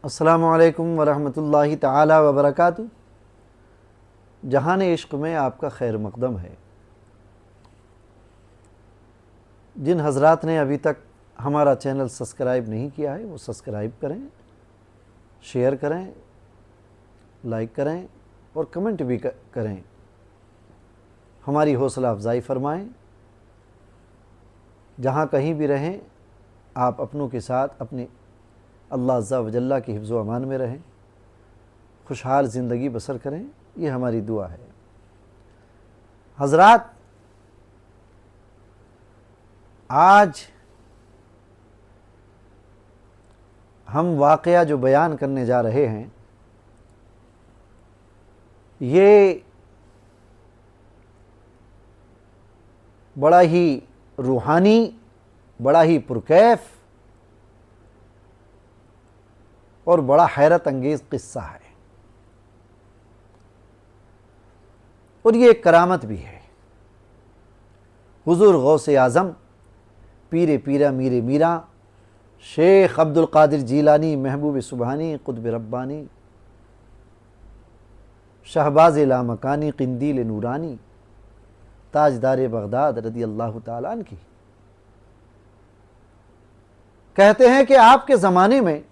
अस्सलामु अलैकुम वरहमतुल्लाहि ताला वबरकातुहू। जहान इश्क़ में आपका खैर मक़दम है। जिन हज़रात ने अभी तक हमारा चैनल सब्सक्राइब नहीं किया है वो सब्सक्राइब करें, शेयर करें, लाइक करें और कमेंट भी करें, हमारी हौसला अफजाई फ़रमाएँ। जहाँ कहीं भी रहें आप अपनों के साथ अपने अल्लाह अज़्ज़ा व जल्ला की हिफ्ज़ व अमान में रहें, खुशहाल ज़िंदगी बसर करें, ये हमारी दुआ है। हज़रात, आज हम वाक़या जो बयान करने जा रहे हैं ये बड़ा ही रूहानी, बड़ा ही पुरकैफ और बड़ा हैरत अंगेज़ क़िस्सा है और ये एक करामत भी है। हुज़ूर गौसे आज़म पीरे पीरा मीरे मीरा शेख अब्दुल क़ादिर जीलानी महबूब सुबहानी क़ुत्ब रब्बानी शहबाज़ लामकानी क़िंदील नूरानी ताजदार बगदाद रज़ी अल्लाह ताला अन्हु की कहते हैं कि आपके ज़माने में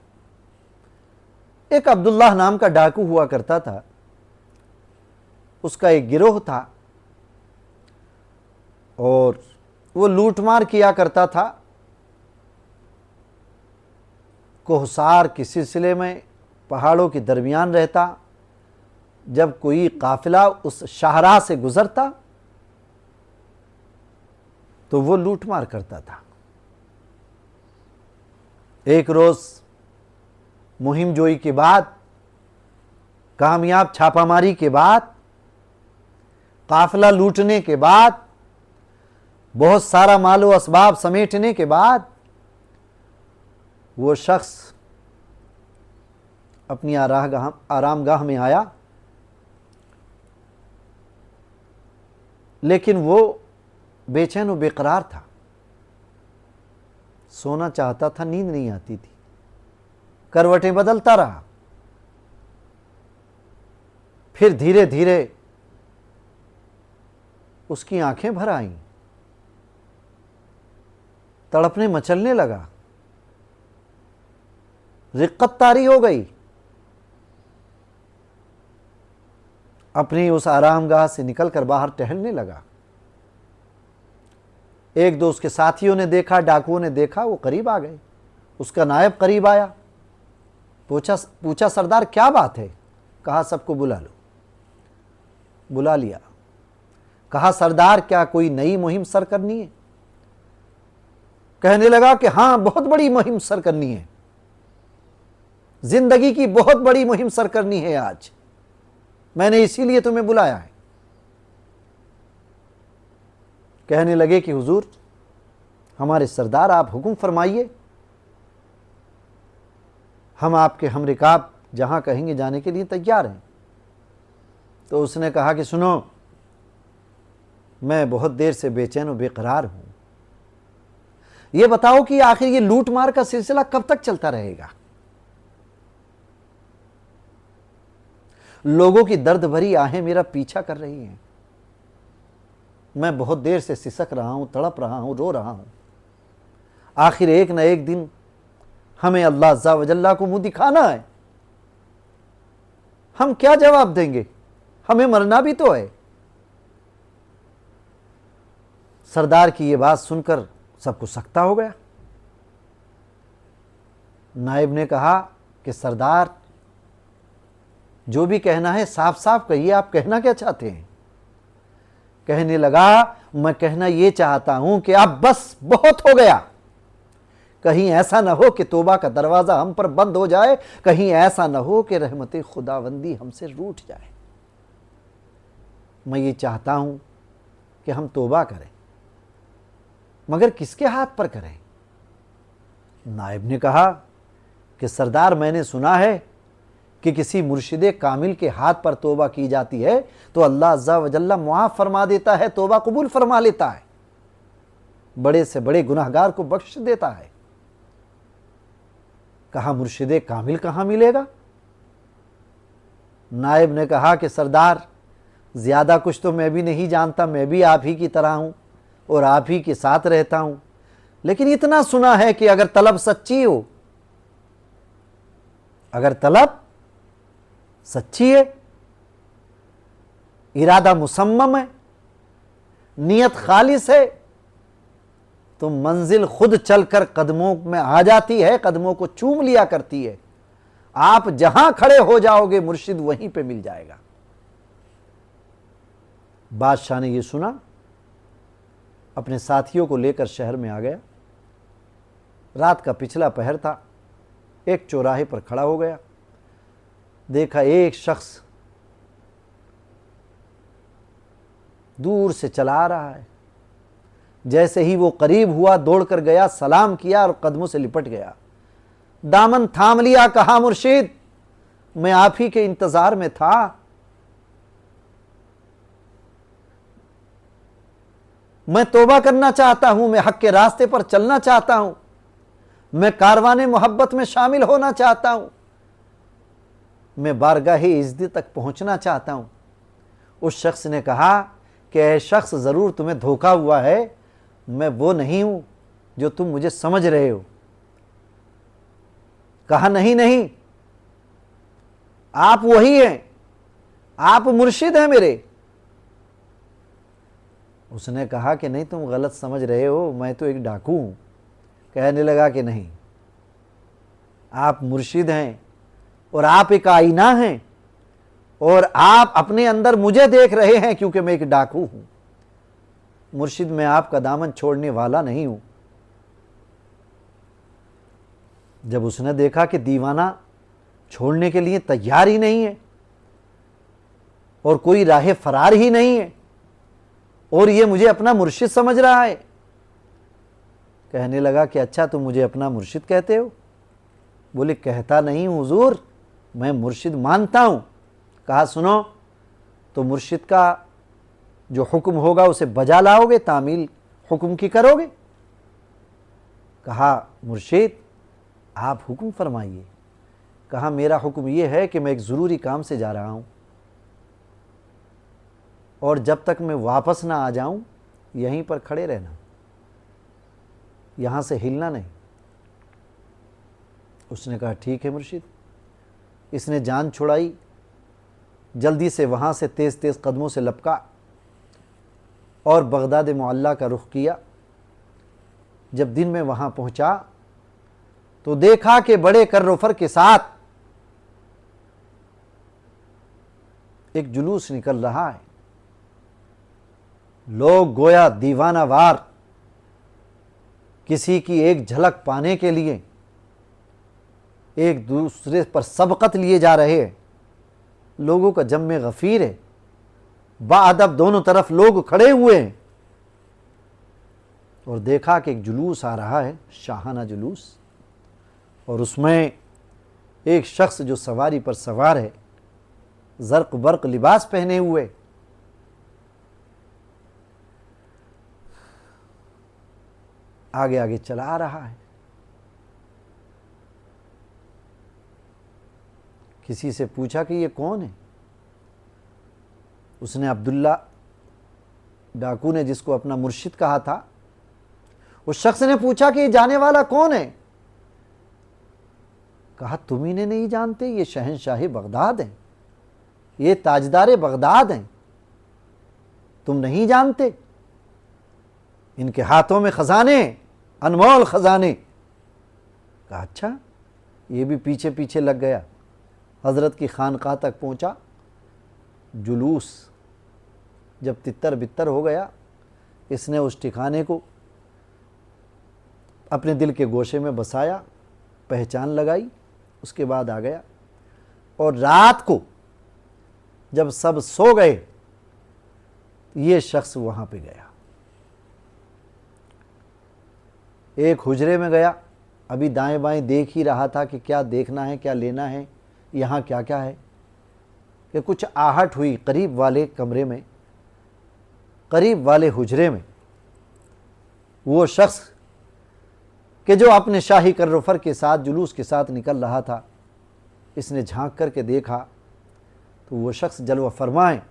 एक अब्दुल्लाह नाम का डाकू हुआ करता था। उसका एक गिरोह था और वो लूटमार किया करता था। कोहसार के सिलसिले में पहाड़ों के दरमियान रहता। जब कोई काफिला उस शाहराह से गुजरता तो वो लूटमार करता था। एक रोज़ मुहिम जोई के बाद, कामयाब छापामारी के बाद, काफिला लूटने के बाद, बहुत सारा मालो असबाब समेटने के बाद वो शख्स अपनी आरामगाह में आया, लेकिन वो बेचैन व बेकरार था। सोना चाहता था, नींद नहीं आती थी, करवटें बदलता रहा। फिर धीरे धीरे उसकी आंखें भर आईं, तड़पने मचलने लगा, रिक्कत तारी हो गई। अपनी उस आरामगाह से निकलकर बाहर टहलने लगा। एक दो उसके साथियों ने देखा, डाकुओं ने देखा, वो करीब आ गए। उसका नायब करीब आया, पूछा सरदार क्या बात है? कहा सबको बुला लो। बुला लिया। कहा सरदार क्या कोई नई मुहिम सर करनी है? कहने लगा कि हाँ, बहुत बड़ी मुहिम सर करनी है, जिंदगी की बहुत बड़ी मुहिम सर करनी है आज, मैंने इसीलिए तुम्हें बुलाया है। कहने लगे कि हुजूर हमारे सरदार आप हुक्म फरमाइए, हम आपके हमरिकाब जहां कहेंगे जाने के लिए तैयार हैं। तो उसने कहा कि सुनो, मैं बहुत देर से बेचैन और बेकरार हूं, ये बताओ कि आखिर ये लूट मार का सिलसिला कब तक चलता रहेगा? लोगों की दर्द भरी आहें मेरा पीछा कर रही हैं। मैं बहुत देर से सिसक रहा हूं, तड़प रहा हूं, रो रहा हूं। आखिर एक न एक दिन हमें अल्लाह अज़्ज़ा व जल्ला को मुंह दिखाना है। हम क्या जवाब देंगे? हमें मरना भी तो है। सरदार की यह बात सुनकर सबको सख्ता हो गया। नायब ने कहा कि सरदार जो भी कहना है साफ साफ कहिए, आप कहना क्या चाहते हैं? कहने लगा, मैं कहना यह चाहता हूं कि अब बस बहुत हो गया। कहीं ऐसा न हो कि तौबा का दरवाज़ा हम पर बंद हो जाए, कहीं ऐसा न हो कि रहमत खुदावंदी हमसे रूठ जाए। मैं ये चाहता हूं कि हम तौबा करें, मगर किसके हाथ पर करें? नायब ने कहा कि सरदार मैंने सुना है कि किसी मुर्शिदे कामिल के हाथ पर तौबा की जाती है तो अल्लाह अज़्ज़ा व जल्ला मुआफ़ फरमा देता है, तौबा कबूल फरमा लेता है, बड़े से बड़े गुनाहगार को बख्श देता है। कहा मुर्शिद कामिल कहाँ मिलेगा? नायब ने कहा कि सरदार, ज़्यादा कुछ तो मैं भी नहीं जानता, मैं भी आप ही की तरह हूँ और आप ही के साथ रहता हूँ, लेकिन इतना सुना है कि अगर तलब सच्ची हो, अगर तलब सच्ची है, इरादा मुसम्मम है, नियत खालिस है, तो मंजिल खुद चलकर कदमों में आ जाती है, कदमों को चूम लिया करती है। आप जहां खड़े हो जाओगे मुर्शिद वहीं पे मिल जाएगा। बादशाह ने यह सुना, अपने साथियों को लेकर शहर में आ गया। रात का पिछला पहर था। एक चौराहे पर खड़ा हो गया। देखा एक शख्स दूर से चला आ रहा है। जैसे ही वो करीब हुआ, दौड़कर गया, सलाम किया और कदमों से लिपट गया। दामन थाम लिया, कहा मुर्शिद, मैं आप ही के इंतजार में था। मैं तौबा करना चाहता हूं, मैं हक के रास्ते पर चलना चाहता हूं, मैं कारवाने मोहब्बत में शामिल होना चाहता हूं, मैं बारगाहे इज़्ज़त तक पहुंचना चाहता हूं। उस शख्स ने कहा कि ऐ शख्स, ज़रूर तुम्हें धोखा हुआ है, मैं वो नहीं हूं जो तुम मुझे समझ रहे हो। कहा नहीं नहीं, आप वही हैं, आप मुर्शिद हैं मेरे। उसने कहा कि नहीं, तुम गलत समझ रहे हो, मैं तो एक डाकू हूं। कहने लगा कि नहीं, आप मुर्शिद हैं और आप एक आईना हैं और आप अपने अंदर मुझे देख रहे हैं, क्योंकि मैं एक डाकू हूं। मुर्शिद, मैं आपका दामन छोड़ने वाला नहीं हूं। जब उसने देखा कि दीवाना छोड़ने के लिए तैयार ही नहीं है और कोई राह फरार ही नहीं है और ये मुझे अपना मुर्शिद समझ रहा है, कहने लगा कि अच्छा, तुम मुझे अपना मुर्शिद कहते हो? बोले, कहता नहीं हूं हुजूर, मैं मुर्शिद मानता हूं। कहा सुनो, तो मुर्शिद का जो हुक्म होगा उसे बजा लाओगे, तामील हुक्म की करोगे? कहा मुर्शिद, आप हुक्म फरमाइए। कहा मेरा हुक्म यह है कि मैं एक ज़रूरी काम से जा रहा हूं और जब तक मैं वापस ना आ जाऊं यहीं पर खड़े रहना, यहां से हिलना नहीं। उसने कहा ठीक है मुर्शिद। इसने जान छुड़ाई, जल्दी से वहां से तेज़ तेज़ कदमों से लपका और बगदाद मुअल्ला का रुख किया। जब दिन में वहां पहुंचा तो देखा कि बड़े कर्रोफर के साथ एक जुलूस निकल रहा है। लोग गोया दीवाना वार किसी की एक झलक पाने के लिए एक दूसरे पर सबकत लिए जा रहे हैं। लोगों का जम्मे गफीर है, बाअदब दोनों तरफ लोग खड़े हुए हैं और देखा कि एक जुलूस आ रहा है, शाहाना जुलूस, और उसमें एक शख्स जो सवारी पर सवार है, ज़र्क बर्क लिबास पहने हुए, आगे आगे चला आ रहा है। किसी से पूछा कि ये कौन है? उसने अब्दुल्ला, डाकू ने जिसको अपना मुर्शिद कहा था, उस शख्स ने पूछा कि ये जाने वाला कौन है? कहा तुम इन्हें नहीं जानते, ये शहंशाह बगदाद हैं, ये ताजदार बगदाद हैं, तुम नहीं जानते? इनके हाथों में खजाने, अनमोल खजाने। कहा अच्छा। ये भी पीछे पीछे लग गया, हज़रत की खानकाह तक पहुंचा। जुलूस जब तितर बितर हो गया, इसने उस ठिकाने को अपने दिल के गोशे में बसाया, पहचान लगाई, उसके बाद आ गया। और रात को जब सब सो गए, ये शख्स वहां पे गया, एक हुजरे में गया। अभी दाएं बाएं देख ही रहा था कि क्या देखना है, क्या लेना है, यहाँ क्या क्या है, कि कुछ आहट हुई करीब वाले कमरे में, करीब वाले हुजरे में। वो शख्स कि जो अपने शाही कर्रफर के साथ जुलूस के साथ निकल रहा था, इसने झांक करके देखा तो वो शख्स जलवा फरमाए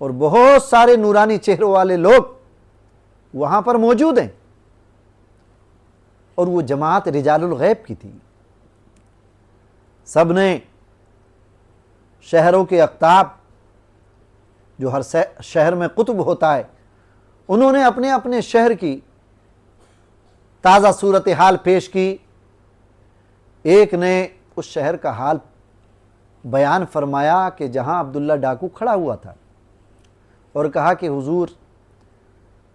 और बहुत सारे नूरानी चेहरों वाले लोग वहां पर मौजूद हैं, और वो जमात रिजालुल गैब की थी। सब ने शहरों के अख्ताब, जो हर शहर में कुतुब होता है, उन्होंने अपने अपने शहर की ताज़ा सूरत हाल पेश की। एक ने उस शहर का हाल बयान फरमाया कि जहां अब्दुल्ला डाकू खड़ा हुआ था, और कहा कि हुजूर,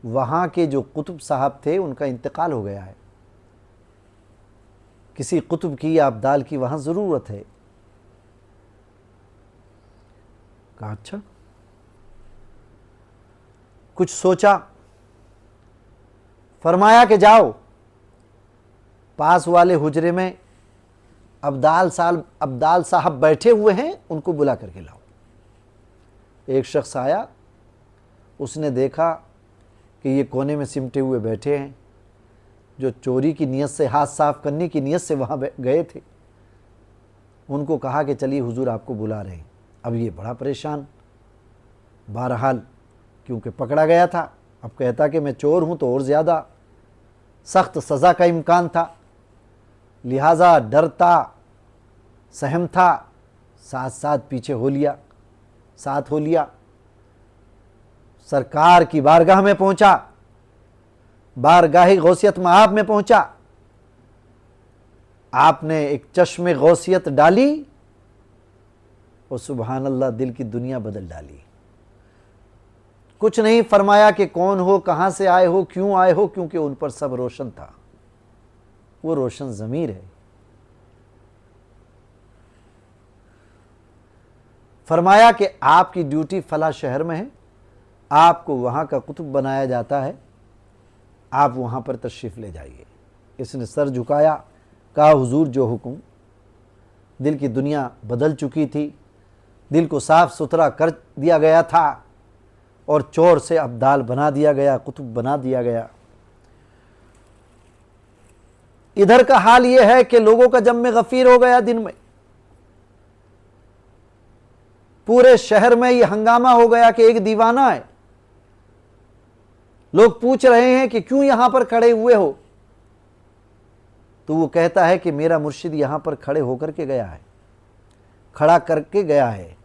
वहां के जो कुतुब साहब थे उनका इंतकाल हो गया है, किसी कुतुब की या अब्दाल की वहां ज़रूरत है। कहा अच्छा। कुछ सोचा, फरमाया कि जाओ पास वाले हुजरे में अब्दाल साहब बैठे हुए हैं, उनको बुला करके लाओ। एक शख्स आया, उसने देखा कि ये कोने में सिमटे हुए बैठे हैं, जो चोरी की नीयत से, हाथ साफ करने की नीयत से वहाँ गए थे। उनको कहा कि चलिए हुजूर आपको बुला रहे हैं। अब ये बड़ा परेशान, बहरहाल क्योंकि पकड़ा गया था, अब कहता कि मैं चोर हूँ तो और ज़्यादा सख्त सज़ा का इम्कान था, लिहाजा डरता, सहम था, साथ साथ पीछे हो लिया, साथ हो लिया। सरकार की बारगाह में पहुंचा, बारगाह गौसियत मआब में पहुंचा। आपने एक चश्मे गौसियत डाली और सुबहान अल्लाह दिल की दुनिया बदल डाली। कुछ नहीं फरमाया कि कौन हो, कहां से आए हो, क्यों आए हो, क्योंकि उन पर सब रोशन था। वो रोशन ज़मीर है। फरमाया कि आपकी ड्यूटी फला शहर में है, आपको वहाँ का कुतुब बनाया जाता है, आप वहाँ पर तशरीफ़ ले जाइए। इसने सर झुकाया, कहा हुजूर जो हुक्म। दिल की दुनिया बदल चुकी थी, दिल को साफ़ सुथरा कर दिया गया था और चोर से अब्दाल बना दिया गया, कुतुब बना दिया गया। इधर का हाल यह है कि लोगों का जम में गफ़ीर हो गया। दिन में पूरे शहर में यह हंगामा हो गया कि एक दीवाना है। लोग पूछ रहे हैं कि क्यों यहां पर खड़े हुए हो, तो वो कहता है कि मेरा मुर्शिद यहां पर खड़े होकर के गया है, खड़ा करके गया है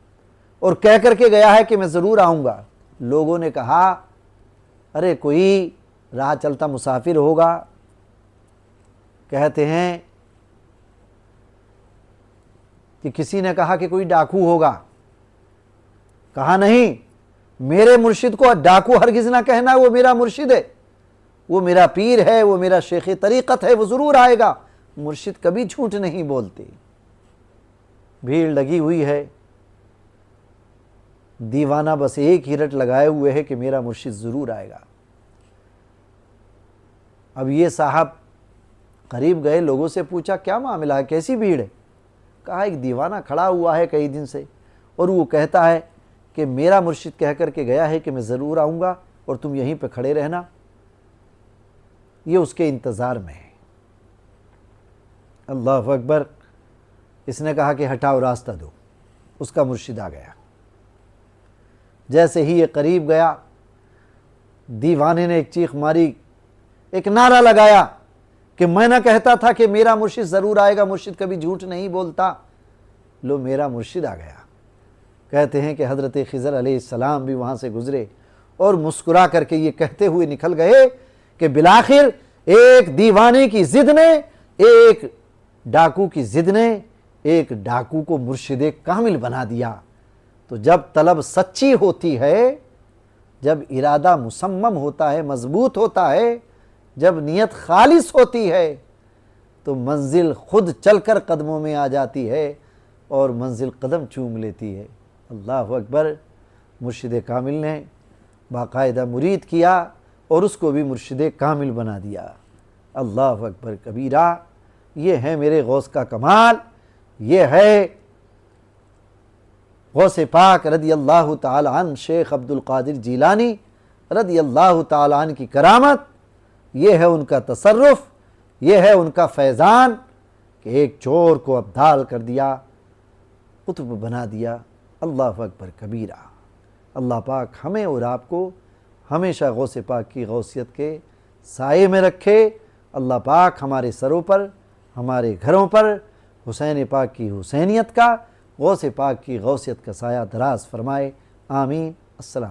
और कह करके गया है कि मैं ज़रूर आऊँगा। लोगों ने कहा अरे कोई राह चलता मुसाफिर होगा। कहते हैं कि किसी ने कहा कि कोई डाकू होगा। कहा नहीं, मेरे मुर्शिद को डाकू हरगिज़ ना कहना, वो मेरा मुर्शिद है, वो मेरा पीर है, वो मेरा शेख तरीक़त है, वो ज़रूर आएगा। मुर्शिद कभी झूठ नहीं बोलते। भीड़ लगी हुई है, दीवाना बस एक ही रट लगाए हुए है कि मेरा मुर्शिद ज़रूर आएगा। अब ये साहब करीब गए, लोगों से पूछा क्या मामला है, कैसी भीड़ है। कहा एक दीवाना खड़ा हुआ है कई दिन से और वो कहता है कि मेरा मुर्शिद कह कर के गया है कि मैं ज़रूर आऊँगा और तुम यहीं पे खड़े रहना। ये उसके इंतज़ार में है। अल्लाह अकबर। इसने कहा कि हटाओ, रास्ता दो। उसका मुर्शिद आ गया। जैसे ही ये करीब गया, दीवाने ने एक चीख मारी, एक नारा लगाया कि मैं ना कहता था कि मेरा मुर्शिद ज़रूर आएगा, मुर्शिद कभी झूठ नहीं बोलता। लो मेरा मुर्शिद आ गया। कहते हैं कि हज़रत खिज़र अलैहिस्सलाम भी वहाँ से गुज़रे और मुस्कुरा करके ये कहते हुए निकल गए कि बिलाखिर एक दीवाने की ज़िद ने, एक डाकू की ज़िद ने एक डाकू को मुर्शिद कामिल बना दिया। तो जब तलब सच्ची होती है, जब इरादा मुसम्मम होता है, मजबूत होता है, जब नीयत खालिस होती है, तो मंजिल खुद चलकर कदमों में आ जाती है और मंजिल कदम चूम लेती है। अल्लाह अकबर। मुर्शिद कामिल ने बाकायदा मुरीद किया और उसको भी मुर्शिद कामिल बना दिया। अल्लाह अकबर कबीरा। ये है मेरे गौस का कमाल, ये है गौसे पाक रदी अल्लाह ताला अन शेख अब्दुल कादिर जीलानी रदी अल्लाह ताला अन की करामत। ये है उनका तसर्रुफ़, ये है उनका फैज़ान कि एक चोर को अब्दाल कर दिया, कुतुब बना दिया। अल्लाह अकबर कबीरा। अल्लाह पाक हमें और आपको हमेशा गौसे पाक की गौसियत के साए में रखे। अल्लाह पाक हमारे सरों पर, हमारे घरों पर हुसैन पाक की हुसैनियत का, गौसे पाक की गौसियत का साया दराज फरमाए। आमीन। अस्सलाम।